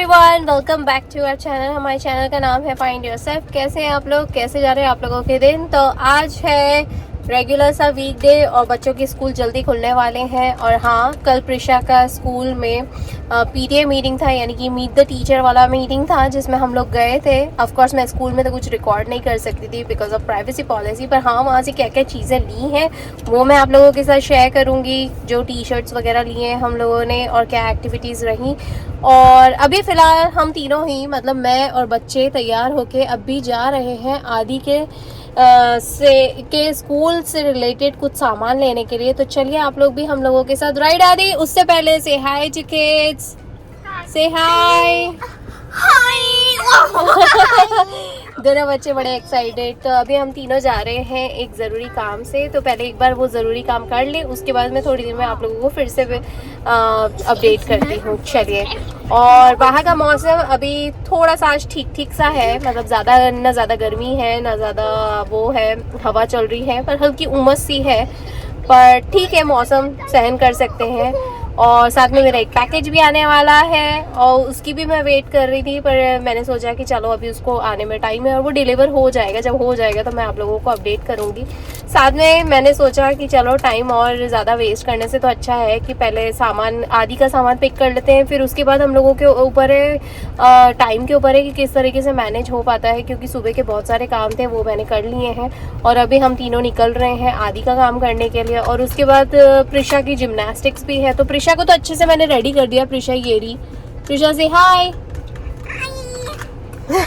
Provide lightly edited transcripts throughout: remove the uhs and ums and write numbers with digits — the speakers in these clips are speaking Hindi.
Everyone, welcome back to our channel. हमारे चैनल का नाम है फाइंड योरसेल्फ। कैसे हैं आप लोग, कैसे जा रहे हैं आप लोगों के दिन? तो आज है रेगुलर सा वीकडे और बच्चों के स्कूल जल्दी खुलने वाले हैं। और हाँ, कल प्रिशा का स्कूल में पीटीए मीटिंग था, यानी कि मीट द टीचर वाला मीटिंग था, जिसमें हम लोग गए थे। ऑफ कोर्स मैं स्कूल में तो कुछ रिकॉर्ड नहीं कर सकती थी बिकॉज ऑफ प्राइवेसी पॉलिसी, पर हाँ, वहाँ से क्या क्या चीज़ें ली हैं वो मैं आप लोगों के साथ शेयर करूँगी। जो टी शर्ट्स वगैरह लिए हैं हम लोगों ने और क्या एक्टिविटीज़ रहीं। और अभी फ़िलहाल हम तीनों ही, मतलब मैं और बच्चे, तैयार होके अभी जा रहे हैं आदि के स्कूल से रिलेटेड कुछ सामान लेने के लिए। तो चलिए आप लोग भी हम लोगों के साथ, राइट आदि? उससे पहले से हाय टू किड्स, से हाय। दोनों बच्चे बड़े एक्साइटेड। तो अभी हम तीनों जा रहे हैं एक ज़रूरी काम से, तो पहले एक बार वो ज़रूरी काम कर लें, उसके बाद मैं थोड़ी देर में आप लोगों को फिर से अपडेट करती हूँ। चलिए। और बाहर का मौसम अभी थोड़ा सा आज ठीक ठीक सा है, मतलब ना ज़्यादा गर्मी है ना ज़्यादा वो है, हवा चल रही है, पर हल्की उमस सी है, पर ठीक है, मौसम सहन कर सकते हैं। और साथ में मेरा एक पैकेज भी आने वाला है और उसकी भी मैं वेट कर रही थी, पर मैंने सोचा कि चलो अभी उसको आने में टाइम है और वो डिलीवर हो जाएगा। जब हो जाएगा तो मैं आप लोगों को अपडेट करूँगी। साथ में मैंने सोचा कि चलो टाइम और ज़्यादा वेस्ट करने से तो अच्छा है कि पहले आदि का सामान पिक कर लेते हैं, फिर उसके बाद हम लोगों के ऊपर है, टाइम के ऊपर है कि किस तरीके से मैनेज हो पाता है, क्योंकि सुबह के बहुत सारे काम थे वो मैंने कर लिए हैं। और अभी हम तीनों निकल रहे हैं आदि का काम करने के लिए। और उसके बाद प्रिशा की जिम्नास्टिक्स भी है, तो प्रिशा को तो अच्छे से मैंने रेडी कर दिया। प्रिशा ये रही, प्रिशा से हाय।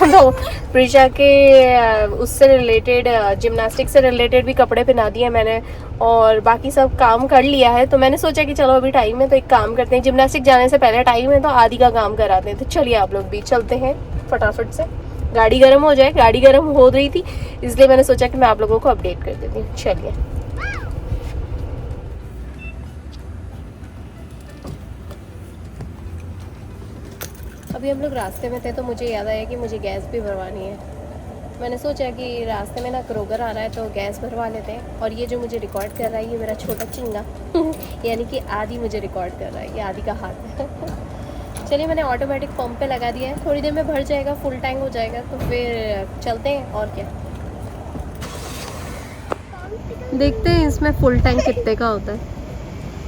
तो प्रिशा के उससे रिलेटेड, जिम्नास्टिक से रिलेटेड भी कपड़े पहना दिए मैंने और बाकी सब काम कर लिया है। तो मैंने सोचा कि चलो अभी टाइम है तो एक काम करते हैं, जिम्नास्टिक जाने से पहले टाइम है तो आदि का काम कराते हैं। तो चलिए आप लोग भी चलते हैं फटाफट से, गाड़ी गर्म हो जाए। गाड़ी गर्म हो रही थी इसलिए मैंने सोचा कि मैं आप लोगों को अपडेट कर देती हूँ। चलिए। अभी हम लोग रास्ते में थे तो मुझे याद आया कि मुझे गैस भी भरवानी है। मैंने सोचा कि रास्ते में ना क्रोगर आ रहा है तो गैस भरवा लेते हैं। और ये जो मुझे रिकॉर्ड कर रहा है ये मेरा छोटा चिंगा यानी कि आदि मुझे रिकॉर्ड कर रहा है, ये आदि का हाथ है। चलिए, मैंने ऑटोमेटिक पंप पे लगा दिया है, थोड़ी देर में भर जाएगा, फुल टैंक हो जाएगा, तो फिर चलते हैं। और क्या, देखते हैं इसमें फुल टैंक कितने का होता है।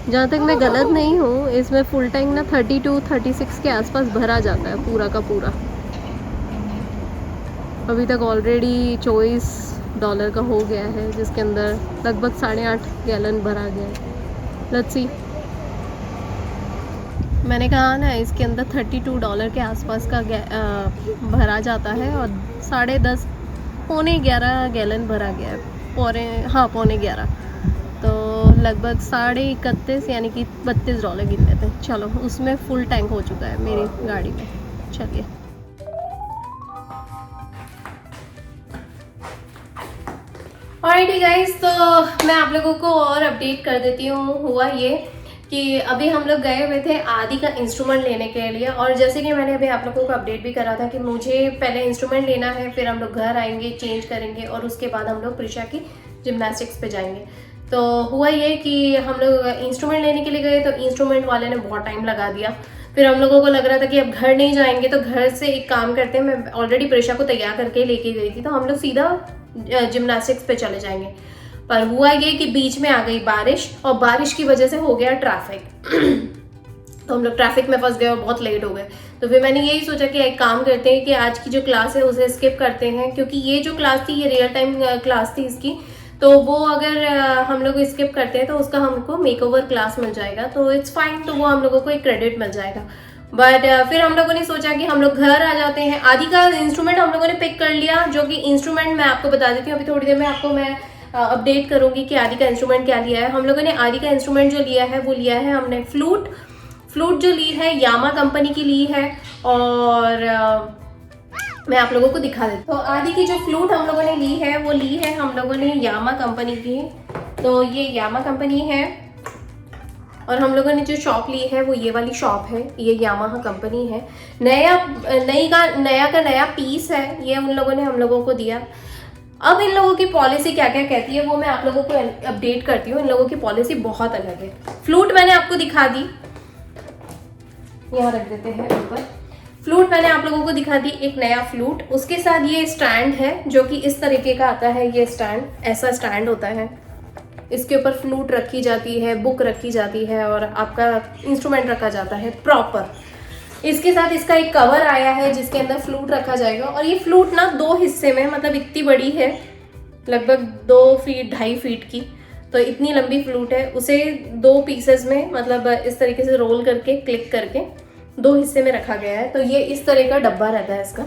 जहाँ तक मैं गलत नहीं हूँ, इसमें फुल टैंक ना 32-36 के आसपास भरा जाता है पूरा का पूरा। अभी तक ऑलरेडी $24 का हो गया है, जिसके अंदर लगभग 8.5 गैलन भरा गया है। Let's see. मैंने कहा ना, इसके अंदर $32 के आसपास का भरा जाता है और 10:30 पौने 11 गैलन भरा गया है। पौने 11, तो लगभग 31.5 यानी कि $32 गिन लेते हैं। चलो, उसमें फुल टैंक हो चुका है मेरी गाड़ी में। चलिए। ऑलराइट गाइस, तो मैं आप लोगों को और अपडेट कर देती हूँ। हुआ ये कि अभी हम लोग गए हुए थे आदि का इंस्ट्रूमेंट लेने के लिए, और जैसे कि मैंने अभी आप लोगों को अपडेट भी करा था कि मुझे पहले इंस्ट्रूमेंट लेना है, फिर हम लोग घर आएंगे, चेंज करेंगे और उसके बाद हम लोग प्रिशा की जिम्नास्टिक्स पे जाएंगे। तो हुआ ये कि हम लोग इंस्ट्रूमेंट लेने के लिए गए तो इंस्ट्रूमेंट वाले ने बहुत टाइम लगा दिया। फिर हम लोगों को लग रहा था कि अब घर नहीं जाएंगे तो घर से एक काम करते हैं, मैं ऑलरेडी प्रिशा को तैयार करके लेके गई थी, तो हम लोग सीधा जिम्नास्टिक्स पे चले जाएंगे। पर हुआ ये कि बीच में आ गई बारिश और बारिश की वजह से हो गया ट्रैफिक तो हम लोग ट्रैफिक में फंस गए और बहुत लेट हो गए। तो फिर मैंने यही सोचा कि एक काम करते हैं कि आज की जो क्लास है उसे स्किप करते हैं, क्योंकि ये जो क्लास थी ये रियल टाइम क्लास थी इसकी, तो वो अगर हम लोग स्किप करते हैं तो उसका हमको मेकओवर क्लास मिल जाएगा, तो इट्स फाइन, तो वो हम लोगों को एक क्रेडिट मिल जाएगा। बट फिर हम लोगों ने सोचा कि हम लोग घर आ जाते हैं। आदि का इंस्ट्रूमेंट हम लोगों ने पिक कर लिया, जो कि इंस्ट्रूमेंट मैं आपको बता देती हूँ, अभी थोड़ी देर में आपको मैं अपडेट करूंगी कि आदि का इंस्ट्रूमेंट क्या लिया है। हम लोगों ने आदि का इंस्ट्रूमेंट जो लिया है वो लिया है हमने फ्लूट जो ली है यामा कंपनी की ली है। और मैं आप लोगों को दिखा देती हूँ। तो आदि की जो फ्लूट हम लोगों ने ली है वो ली है हम लोगों ने यामा कंपनी की, तो ये यामा कंपनी है। और हम लोगों ने जो शॉप ली है वो ये वाली शॉप है, ये यामाहा कंपनी है। नया का नया पीस है, ये उन लोगों ने हम लोगों को दिया। अब इन लोगों की पॉलिसी क्या क्या कहती है वो मैं आप लोगों को अपडेट करती हूँ। इन लोगों की पॉलिसी बहुत अलग है। फ्लूट मैंने आपको दिखा दी, यहाँ रख देते हैं ऊपर। फ्लूट मैंने आप लोगों को दिखा दी, एक नया फ्लूट, उसके साथ ये स्टैंड है जो कि इस तरीके का आता है। ये स्टैंड, ऐसा स्टैंड होता है, इसके ऊपर फ्लूट रखी जाती है, बुक रखी जाती है और आपका इंस्ट्रूमेंट रखा जाता है प्रॉपर। इसके साथ इसका एक कवर आया है जिसके अंदर फ्लूट रखा जाएगा। और ये फ्लूट ना 2 हिस्से में, मतलब इतनी बड़ी है, लगभग 2 फीट 2.5 फीट की, तो इतनी लंबी फ्लूट है, उसे 2 पीसेस में, मतलब इस तरीके से रोल करके क्लिक करके 2 हिस्से में रखा गया है। तो ये इस तरह का डब्बा रहता है इसका।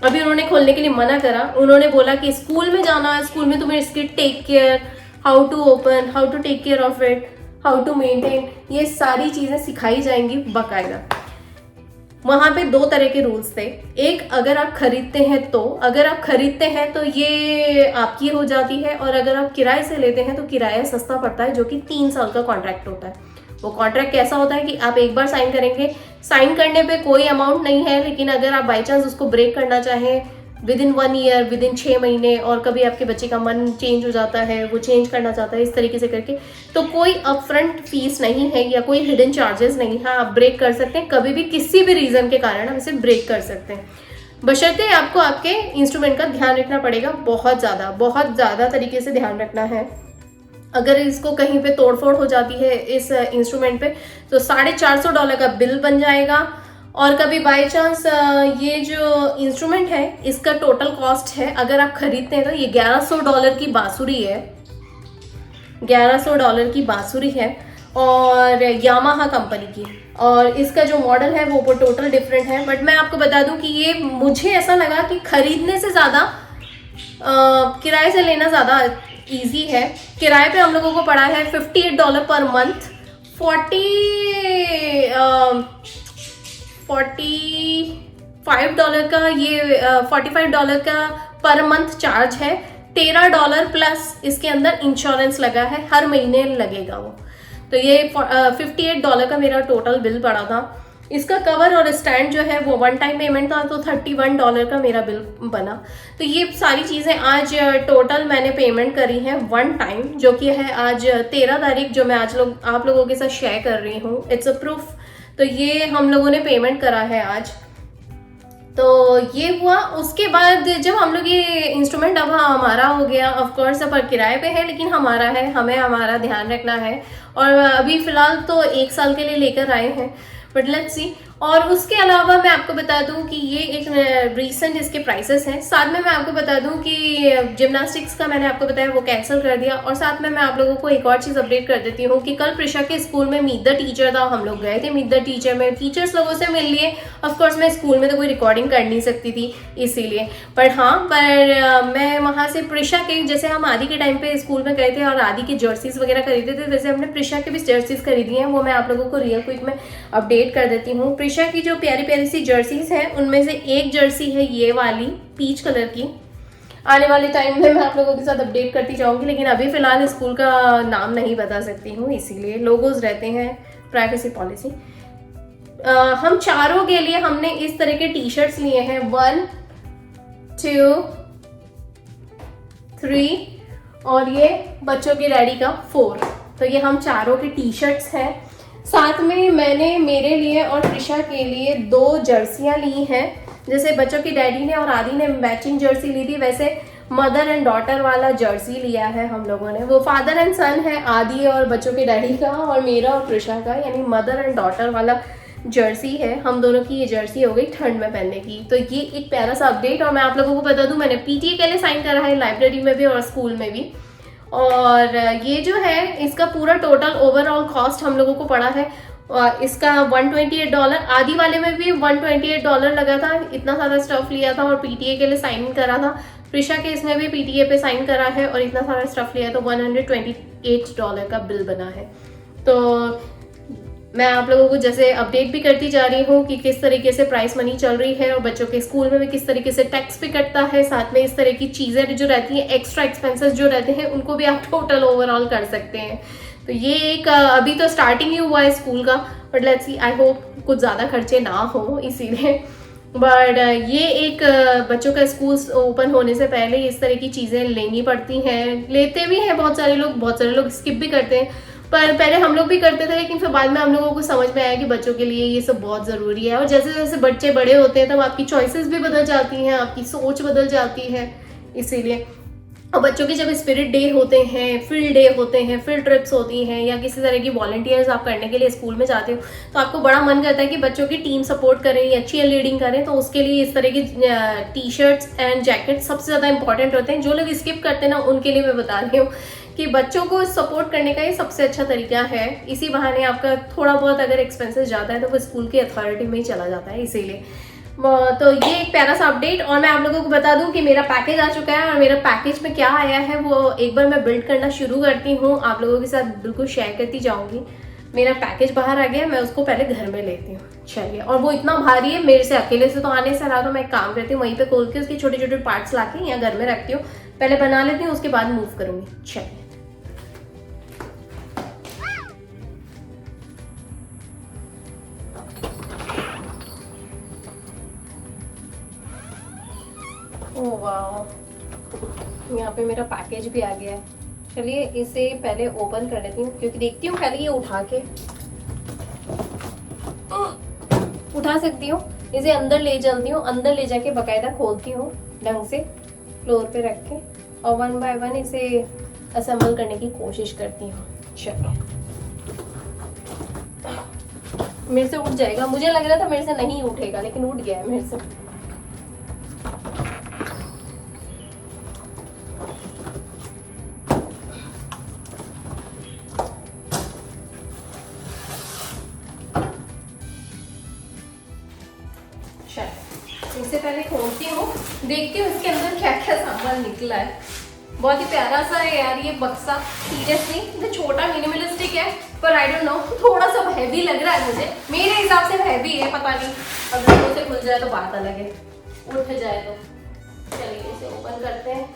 अभी उन्होंने खोलने के लिए मना करा, उन्होंने बोला कि स्कूल में जाना है, स्कूल में तुम्हें इसकी take care, how to open, how to take care of it, how to maintain, ये सारी चीजें सिखाई जाएंगी बाकायदा। वहां पे 2 तरह के रूल्स थे। एक, अगर आप खरीदते हैं तो, अगर आप खरीदते हैं तो ये आपकी हो जाती है, और अगर आप किराए से लेते हैं तो किराया सस्ता पड़ता है, जो कि 3 साल का कॉन्ट्रैक्ट होता है। वो कॉन्ट्रैक्ट कैसा होता है कि आप एक बार साइन करेंगे, साइन करने पे कोई अमाउंट नहीं है, लेकिन अगर आप बाई चांस उसको ब्रेक करना चाहें with in 1 year, with in 6 महीने, और कभी आपके बच्चे का मन चेंज हो जाता है, वो चेंज करना चाहता है, इस तरीके से करके, तो कोई अपफ्रंट फीस नहीं है या कोई हिडन चार्जेस नहीं है। आप ब्रेक कर सकते हैं कभी भी, किसी भी रीज़न के कारण आप इसे ब्रेक कर सकते हैं, बशर्ते आपको आपके इंस्ट्रूमेंट का ध्यान रखना पड़ेगा। बहुत ज़्यादा तरीके से ध्यान रखना है। अगर इसको कहीं पे तोड़फोड़ हो जाती है इस इंस्ट्रूमेंट पे, तो $450 का बिल बन जाएगा। और कभी बाय चांस ये जो इंस्ट्रूमेंट है इसका टोटल कॉस्ट है, अगर आप खरीदते हैं तो ये $1100 की बांसुरी है, $1100 की बांसुरी है, और यामाहा कंपनी की। और इसका जो मॉडल है वो टोटल डिफरेंट है। बट मैं आपको बता दूं कि ये, मुझे ऐसा लगा कि खरीदने से ज़्यादा किराए से लेना ज़्यादा ईजी है। किराए पे हम लोगों को पड़ा है $58 पर मंथ, $45 का, ये $45 का पर मंथ चार्ज है। $13 प्लस इसके अंदर इंश्योरेंस लगा है, हर महीने लगेगा वो। तो ये $58 का मेरा टोटल बिल पड़ा था। इसका कवर और स्टैंड जो है वो 1 टाइम पेमेंट था, तो $31 का मेरा बिल बना। तो ये सारी चीज़ें आज टोटल मैंने पेमेंट करी है 1 टाइम, जो कि है आज 13 तारीख, जो मैं आज आप लोगों के साथ शेयर कर रही हूँ। It's a proof. तो ये हम लोगों ने पेमेंट करा है आज। तो ये हुआ। उसके बाद जब हम लोग ये इंस्ट्रूमेंट अब हमारा हो गया, ऑफ कोर्स अब किराए पे है, लेकिन हमारा है, हमें हमारा ध्यान रखना है। और अभी फिलहाल तो 1 साल के लिए लेकर आए हैं, बट लेट्स सी। और उसके अलावा मैं आपको बता दूं कि ये एक रीसेंट इसके प्राइसेस हैं। साथ में मैं आपको बता दूं कि जिम्नास्टिक्स का मैंने आपको बताया वो कैंसिल कर दिया। और साथ में मैं आप लोगों को एक और चीज़ अपडेट कर देती हूँ कि कल प्रिशा के स्कूल में मीट द टीचर था, हम लोग गए थे मीट द टीचर में, टीचर्स लोगों से मिल लिए। ऑफकोर्स मैं स्कूल में तो कोई रिकॉर्डिंग कर नहीं सकती थी इसीलिए, पर मैं वहाँ से प्रिशा के, जैसे हम आदि के टाइम पे स्कूल में गए थे और आदि की जर्सीज वगैरह खरीदे थे, वैसे हमने प्रिशा के भी जर्सीज खरीदी हैं। वो मैं आप लोगों को रियल क्विक में अपडेट कर देती हूँ। प्रिशा की जो प्यारी प्यारी सी जर्सीज हैं, उनमें से एक जर्सी है ये वाली पीच कलर की। आने वाले टाइम में मैं आप लोगों के साथ अपडेट करती जाऊंगी, लेकिन अभी फिलहाल स्कूल का नाम नहीं बता सकती हूँ, इसीलिए लोगोज रहते हैं, प्राइवेसी पॉलिसी। हम चारों के लिए हमने इस तरह के टी शर्ट्स लिए हैं, 1 2 3 और ये बच्चों के डैडी का 4। तो ये हम चारों के टी शर्ट्स हैं। साथ में मैंने मेरे लिए और प्रिशा के लिए 2 जर्सियां ली हैं। जैसे बच्चों की डैडी ने और आदि ने मैचिंग जर्सी ली थी, वैसे मदर एंड डॉटर वाला जर्सी लिया है हम लोगों ने। वो फादर एंड सन है, आदि और बच्चों के डैडी का, और मेरा और प्रिशा का, यानी मदर एंड डॉटर वाला जर्सी है। हम दोनों की ये जर्सी हो गई ठंड में पहनने की। तो ये एक प्यारा सा अपडेट। और मैं आप लोगों को बता दूं, मैंने पीटीए के लिए साइन करा है, लाइब्रेरी में भी और स्कूल में भी। और ये जो है इसका पूरा टोटल ओवरऑल कॉस्ट हम लोगों को पड़ा है इसका $128। आदि वाले में भी $128 लगा था, इतना सारा स्टफ लिया था और पीटीए के लिए साइन करा था। प्रिशा के इसमें भी पीटीए पे साइन करा है और इतना सारा स्टफ लिया, तो $128 का बिल बना है। तो मैं आप लोगों को जैसे अपडेट भी करती जा रही हूँ कि किस तरीके से प्राइस मनी चल रही है, और बच्चों के स्कूल में भी किस तरीके से टैक्स भी कटता है। साथ में इस तरह की चीज़ें जो रहती हैं, एक्स्ट्रा एक्सपेंसेस जो रहते हैं, उनको भी आप टोटल ओवरऑल कर सकते हैं। तो ये एक अभी तो स्टार्टिंग ही हुआ है स्कूल का, but let's see, I hope कुछ ज़्यादा खर्चे ना हो इसीलिए। बट ये एक बच्चों का स्कूल ओपन होने से पहले इस तरह की चीज़ें लेनी पड़ती हैं, लेते भी हैं बहुत सारे लोग स्किप भी करते हैं। पर पहले हम लोग भी करते थे, लेकिन फिर बाद में हम लोगों को समझ में आया कि बच्चों के लिए ये सब बहुत ज़रूरी है। और जैसे जैसे बच्चे बड़े होते हैं तब आपकी चॉइसेस भी बदल जाती हैं, आपकी सोच बदल जाती है, इसीलिए। और बच्चों के जब स्पिरिट डे होते हैं, फील्ड डे होते हैं, फील्ड ट्रिप्स होती हैं, या किसी तरह की वॉलंटियर्स आप करने के लिए स्कूल में जाते हो, तो आपको बड़ा मन करता है कि बच्चों की टीम सपोर्ट करें या अच्छी लीडिंग करें। तो उसके लिए इस तरह की टी शर्ट्स एंड जैकेट सबसे ज़्यादा इंपॉर्टेंट होते हैं। जो लोग स्किप करते हैं ना, उनके लिए मैं बता रही हूँ कि बच्चों को सपोर्ट करने का ये सबसे अच्छा तरीका है। इसी बहाने आपका थोड़ा बहुत अगर एक्सपेंसेस जाता है तो वो स्कूल की अथॉरिटी में ही चला जाता है, इसीलिए। तो ये एक प्यारा सा अपडेट। और मैं आप लोगों को बता दूं कि मेरा पैकेज आ चुका है, और मेरा पैकेज में क्या आया है वो एक बार मैं बिल्ड करना शुरू करती हूँ, आप लोगों के साथ बिल्कुल शेयर करती जाऊंगी। मेरा पैकेज बाहर आ गया, मैं उसको पहले घर में लेती हूँ। चलिए, और वो इतना भारी है, मेरे से अकेले से तो आने से रहा, तो मैं एक काम करती हूँ, वहीं पे खोल के उसके छोटे छोटे पार्ट्स ला के यहाँ घर में रखती हूँ, पहले बना लेती हूँ, उसके बाद मूव करूंगी। चलिए, ओह वाह, यहाँ पे मेरा पैकेज भी आ गया है। चलिए इसे पहले ओपन कर लेती हूँ, क्योंकि देखती हूँ पहले ये उठा सकती हूँ, इसे अंदर ले चलती हूँ, अंदर ले जाके बकायदा खोलती हूँ ढंग से, फ्लोर पे रख के, और वन बाय वन इसे असेंबल करने की कोशिश करती हूँ। चलिए, मेरे से उठ जाएगा, मुझे लग रहा था मेरे से नहीं उठेगा, लेकिन उठ गया है मेरे से। इसे पहले खोलती हूँ, देखती हूँ इसके अंदर क्या क्या सामान निकला है। बहुत ही प्यारा सा है यार ये बक्सा, सीरियसली। ये छोटा मिनिमलिस्टिक है, पर आई डोंट नो, थोड़ा सा हैवी लग रहा है मुझे, मेरे हिसाब से हैवी है, पता नहीं, अगर उसे खुल जाए तो बात अलग है, उठ जाए तो। चलिए इसे ओपन करते हैं।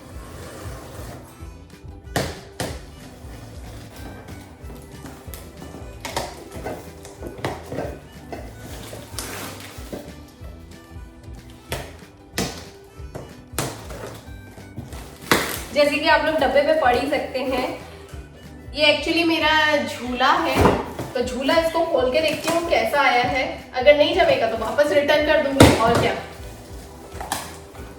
जैसे कि आप लोग डब्बे पे पढ़ ही सकते हैं, ये एक्चुअली मेरा झूला है, तो झूला इसको खोल के देखती हूँ कैसा आया है। अगर नहीं जमेगा तो वापस रिटर्न कर दूंगी, और क्या।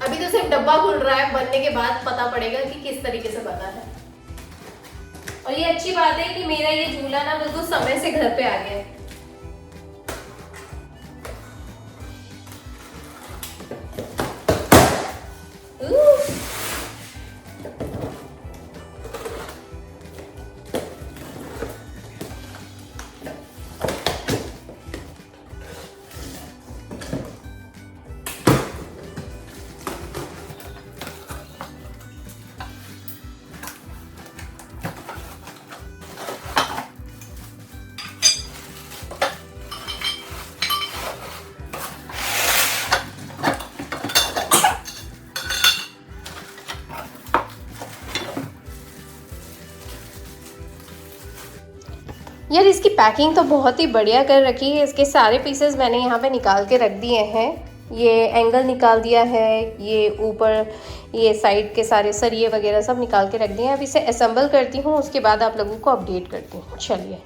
अभी तो सिर्फ डब्बा खुल रहा है, बनने के बाद पता पड़ेगा कि किस तरीके से बना है। और ये अच्छी बात है कि मेरा ये झूला ना बिल्कुल समय से घर पे आ गया है। यार इसकी पैकिंग तो बहुत ही बढ़िया कर रखी है। इसके सारे पीसेस मैंने यहाँ पे निकाल के रख दिए हैं। ये एंगल निकाल दिया है, ये ऊपर ये साइड के सारे सरिये वगैरह सब निकाल के रख दिए हैं। अब इसे असेंबल करती हूँ, उसके बाद आप लोगों को अपडेट करती हूँ। चलिए,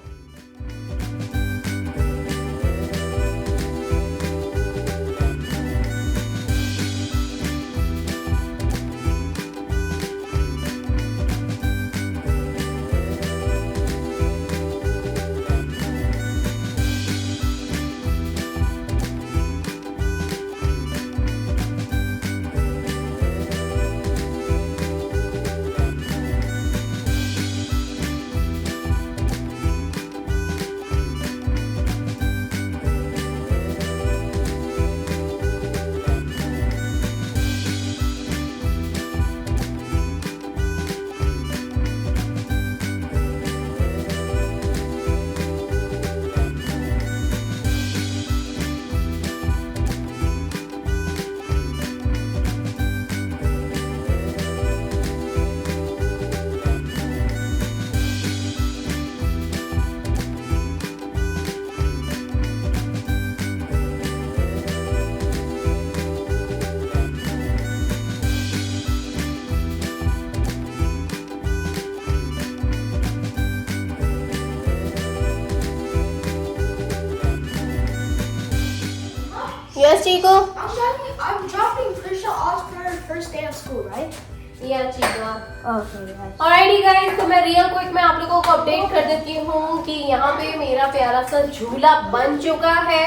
Yes, Chico. I'm dropping Krisha off for her first day of school, right? Yeah, Chico. Okay, yes. Alrighty guys, तो मैं रियल क्विक में आप लोगों को अपडेट कर देती हूँ कि यहाँ पे मेरा प्यारा सा झूला बन चुका है।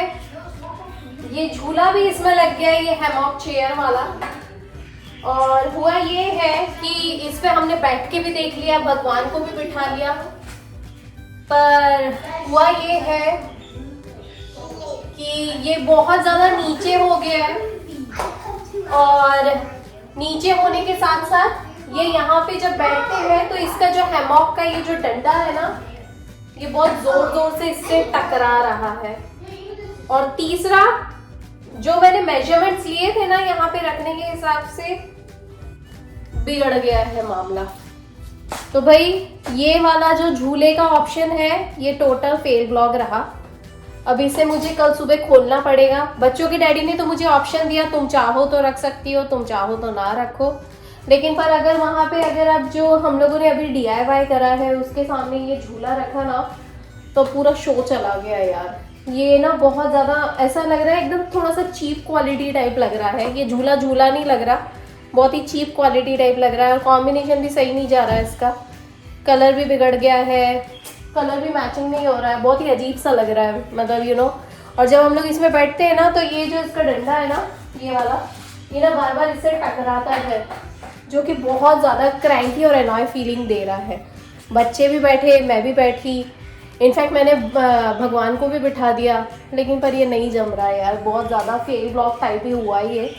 ये झूला भी इसमें लग गया है, ये हैमॉक चेयर वाला। और हुआ ये है कि इस पे हमने बैठ के भी देख लिया, भगवान को भी बिठा लिया, पर हुआ ये है कि ये बहुत ज्यादा नीचे हो गया है। और नीचे होने के साथ साथ ये यहाँ पे जब बैठते हैं तो इसका जो हैमॉक का ये जो डंडा है ना, ये बहुत जोर जोर से इससे टकरा रहा है। और तीसरा, जो मैंने मेजरमेंट्स लिए थे ना यहाँ पे रखने के हिसाब से, बिगड़ गया है मामला। तो भाई ये वाला जो झूले का ऑप्शन है ये टोटल फेल ब्लॉग रहा। अब इसे मुझे कल सुबह खोलना पड़ेगा। बच्चों के डैडी ने तो मुझे ऑप्शन दिया, तुम चाहो तो रख सकती हो, तुम चाहो तो ना रखो। लेकिन पर अगर वहाँ पे अगर अब जो हम लोगों ने अभी DIY करा है उसके सामने ये झूला रखा ना, तो पूरा शो चला गया यार। ये ना बहुत ज़्यादा ऐसा लग रहा है, एकदम थोड़ा सा चीप क्वालिटी टाइप लग रहा है। ये झूला झूला नहीं लग रहा, बहुत ही चीप क्वालिटी टाइप लग रहा है। और कॉम्बिनेशन भी सही नहीं जा रहा है इसका, कलर भी बिगड़ गया है, कलर भी मैचिंग नहीं हो रहा है, बहुत ही अजीब सा लग रहा है, मतलब यू नो। और जब हम लोग इसमें बैठते हैं ना तो ये जो इसका डंडा है ना, ये वाला, ये ना बार बार इससे टकराता है, जो कि बहुत ज़्यादा क्रैंकी और एनॉय फीलिंग दे रहा है। बच्चे भी बैठे, मैं भी बैठी, इनफैक्ट मैंने भगवान को भी बिठा दिया, लेकिन पर ये नहीं जम रहा है यार, बहुत ज़्यादा फेल ब्लॉग टाइप ही हुआ ये।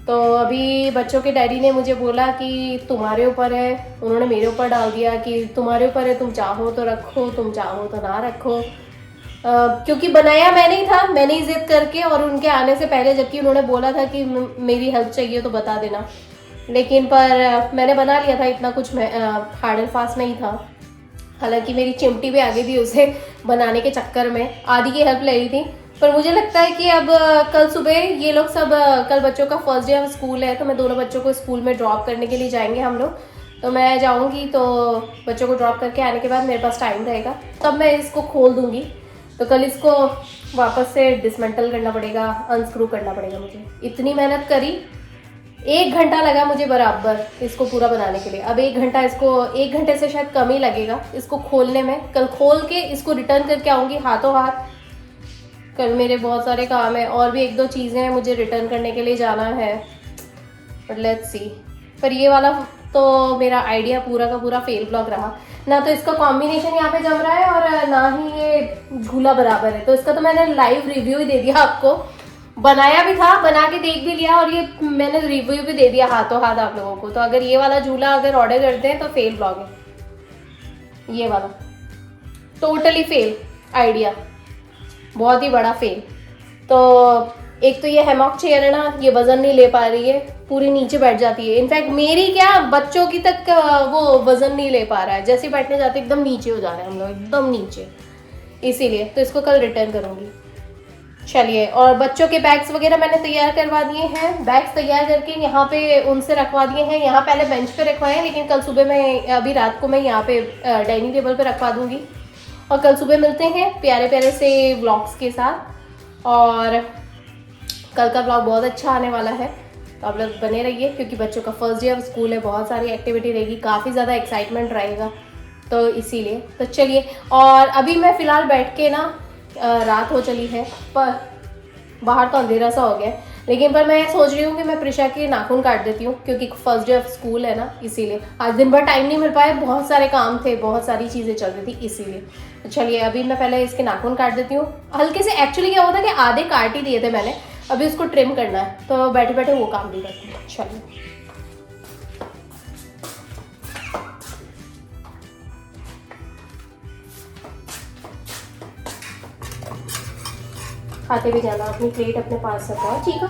तो अभी बच्चों के डैडी ने मुझे बोला कि तुम्हारे ऊपर है, उन्होंने मेरे ऊपर डाल दिया कि तुम्हारे ऊपर है, तुम चाहो तो रखो, तुम चाहो तो ना रखो। क्योंकि बनाया मैंने ही था, मैंने ही जिद करके, और उनके आने से पहले, जबकि उन्होंने बोला था कि मेरी हेल्प चाहिए तो बता देना, लेकिन पर मैंने बना लिया था, इतना कुछ हार्ड एंड फास्ट नहीं था। हालांकि मेरी चिमटी भी आ गई थी उसे बनाने के चक्कर में, आधी की हेल्प ले रही थी। पर मुझे लगता है कि अब कल सुबह ये लोग सब, कल बच्चों का फर्स्ट डे ऑफ स्कूल है, तो मैं दोनों बच्चों को स्कूल में ड्रॉप करने के लिए जाएंगे हम लोग। तो मैं जाऊंगी, तो बच्चों को ड्रॉप करके आने के बाद मेरे पास टाइम रहेगा, तब मैं इसको खोल दूंगी। तो कल इसको वापस से डिसमेंटल करना पड़ेगा, अनस्क्रू करना पड़ेगा मुझे। इतनी मेहनत करी, 1 घंटा लगा मुझे बराबर इसको पूरा बनाने के लिए। अब 1 घंटा, इसको 1 घंटे से शायद कम ही लगेगा इसको खोलने में। कल खोल के इसको रिटर्न करके आऊँगी हाथों हाथ। कल मेरे बहुत सारे काम है, और भी 1-2 चीज़ें हैं मुझे रिटर्न करने के लिए जाना है, बट लेट्स सी। पर ये वाला तो मेरा आइडिया पूरा का पूरा फेल ब्लॉग रहा ना। तो इसका कॉम्बिनेशन यहाँ पे जम रहा है, और ना ही ये झूला बराबर है। तो इसका तो मैंने लाइव रिव्यू ही दे दिया आपको, बनाया भी था, बना के देख भी लिया, और ये मैंने रिव्यू भी दे दिया हाथों हाथ आप लोगों को। तो अगर ये वाला झूला अगर ऑर्डर करते हैं तो फेल ब्लॉग है ये वाला, टोटली फेल आइडिया, बहुत ही बड़ा फेल। तो एक तो ये हैमॉक चेयर है ना, ये वजन नहीं ले पा रही है, पूरी नीचे बैठ जाती है। इनफैक्ट मेरी क्या, बच्चों की तक वो वजन नहीं ले पा रहा है, जैसे बैठने जाते एकदम नीचे हो जा रहे हैं हम लोग, एकदम नीचे। इसीलिए तो इसको कल रिटर्न करूँगी। चलिए, और बच्चों के बैग्स वगैरह मैंने तैयार करवा दिए हैं, बैग्स तैयार करके यहाँ पे उनसे रखवा दिए हैं। यहाँ पहले बेंच पे रखवाए हैं, लेकिन कल सुबह मैं, अभी रात को मैं यहाँ पे डाइनिंग टेबल पे रखवा दूँगी। और कल सुबह मिलते हैं प्यारे प्यारे से व्लॉग्स के साथ। और कल का व्लॉग बहुत अच्छा आने वाला है, तो आप लोग बने रहिए, क्योंकि बच्चों का फर्स्ट डे ऑफ स्कूल है, बहुत सारी एक्टिविटी रहेगी, काफ़ी ज़्यादा एक्साइटमेंट रहेगा, तो इसीलिए। तो चलिए, और अभी मैं फ़िलहाल बैठ के ना, रात हो चली है, पर बाहर तो अंधेरा सा हो गया, लेकिन पर मैं सोच रही हूँ कि मैं प्रिशा के नाखून काट देती हूँ, क्योंकि फर्स्ट डे ऑफ स्कूल है ना, इसीलिए। आज दिन भर टाइम नहीं मिल पाया, बहुत सारे काम थे, बहुत सारी चीज़ें चल रही थी, इसीलिए। तो चलिए, अभी मैं पहले इसके नाखून काट देती हूँ हल्के से। एक्चुअली क्या होता है कि आधे काट ही दिए थे मैंने, अभी उसको ट्रिम करना है, तो बैठे बैठे वो काम भी करती हूँ। चलिए, खाते भी जाना, अपनी प्लेट अपने पास रखो, ठीक है।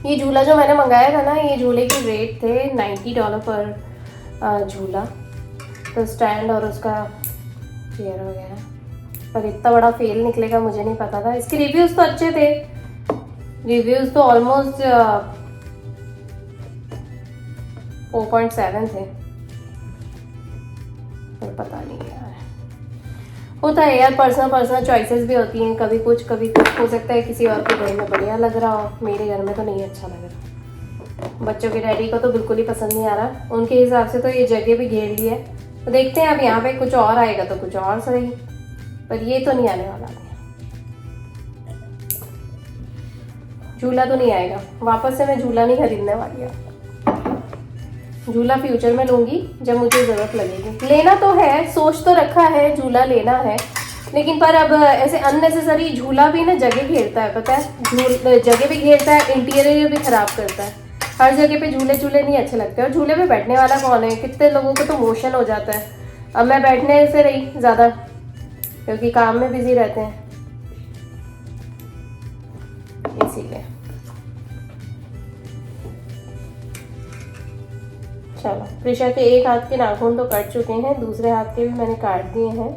ये झूला जो मैंने मंगाया था ना, ये झूले के रेट थे $90 पर झूला, तो स्टैंड और उसका चेयर वगैरह। पर इतना बड़ा फेल निकलेगा मुझे नहीं पता था। इसके रिव्यूज़ तो अच्छे थे, रिव्यूज़ तो ऑलमोस्ट 4.7 थे, पर पता नहीं यार। होता है यार, पर्सनल चॉइसेस भी होती हैं, कभी कुछ हो सकता है किसी और के घर में बढ़िया लग रहा हो, मेरे घर में तो नहीं अच्छा लग रहा। बच्चों के डैडी को तो बिल्कुल ही पसंद नहीं आ रहा, उनके हिसाब से तो ये जगह भी घेर ली है। तो देखते हैं अब यहाँ पे कुछ और आएगा तो कुछ और सही, पर ये तो नहीं आने वाला। झूला तो नहीं आएगा, वापस से मैं झूला नहीं खरीदने वाली है। झूला फ्यूचर में लूंगी जब मुझे जरूरत लगेगी। लेना तो है, सोच तो रखा है झूला लेना है, लेकिन पर अब ऐसे अननेसेसरी झूला भी ना जगह घेरता है, पता है, जगह भी घेरता है, इंटीरियर भी खराब करता है। हर जगह पे झूले नहीं अच्छे लगते, और झूले पे बैठने वाला कौन है, कितने लोगों को तो मोशन हो जाता है। अब मैं बैठने से रही ज़्यादा, क्योंकि काम में बिजी रहते हैं, इसीलिए। चलो, प्रिशा के एक हाथ के नाखून तो कट चुके हैं, दूसरे हाथ के भी मैंने काट दिए हैं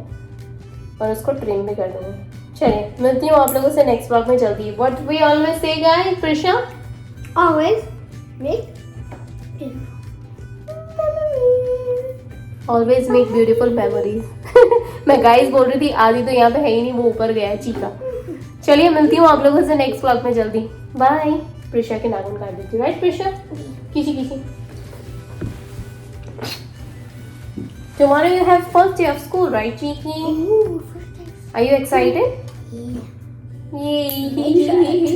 और उसको ट्रिम भी कर देंगे। चलिए, मिलती हूँ आप लोगों से नेक्स्ट व्लॉग में जल्दी। What we always say guys, Prisha Always make always make beautiful memories. मैं गाइस बोल रही थी, आदि तो यहाँ पे है ही नहीं, वो ऊपर गया है चीका। चलिए, मिलती हूँ आप लोगों से नेक्स्ट व्लॉग में जल्दी। बाय। प्रिशा के नाखून काट देती हूँ, राइट प्रिशा? किसी Tomorrow you have first day of school, right, Cheeky? Ooh, first day. Are you excited? Yeah. Yay!